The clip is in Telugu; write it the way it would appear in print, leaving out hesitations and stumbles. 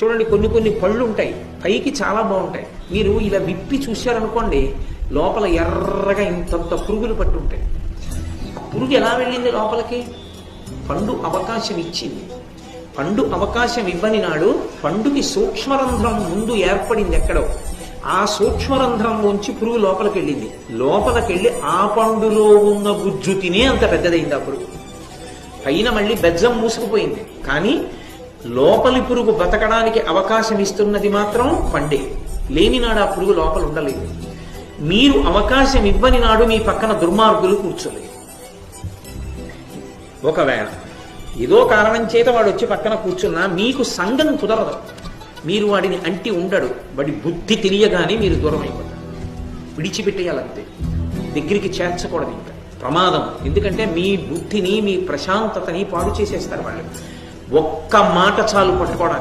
చూడండి, కొన్ని కొన్ని పళ్ళు ఉంటాయి, పైకి చాలా బాగుంటాయి. మీరు ఇలా విప్పి చూశారనుకోండి, లోపల ఎర్రగా ఇంతంత పురుగులు పట్టుంటాయి. పురుగు ఎలా వెళ్ళింది లోపలికి? పండు అవకాశం ఇచ్చింది. పండు అవకాశం ఇవ్వని నాడు పండుకి సూక్ష్మరంధ్రం ముందు ఏర్పడింది ఎక్కడో. ఆ సూక్ష్మరంధ్రంలోంచి పురుగు లోపలికి వెళ్ళింది. లోపలికెళ్ళి ఆ పండులో ఉన్న గుజ్జు తినే అంత పెద్దదైంది ఆ పురుగు. పైన మళ్ళీ బెజ్జం మూసుకుపోయింది, కానీ లోపలి పురుగు బతకడానికి అవకాశం ఇస్తున్నది మాత్రం పండే. లేని నాడు ఆ పురుగు లోపల ఉండలేదు. మీరు అవకాశం ఇవ్వని నాడు మీ పక్కన దుర్మార్గులు కూర్చోలేదు. ఒకవేళ ఏదో కారణం చేత వాడు వచ్చి పక్కన కూర్చున్నా మీకు సంగం కుదరదు. మీరు వాడిని అంటి ఉండడు. వాడి బుద్ధి తెలియగానే మీరు దూరం అయిపోతారు. విడిచిపెట్టేయాలంతే, దగ్గరికి చేర్చకూడదు. ఇంకా ప్రమాదం. ఎందుకంటే మీ బుద్ధిని, మీ ప్రశాంతతని పాడు చేసేస్తారు వాళ్ళు. ఒక్క మాట చాలు పట్టుకోవడానికి.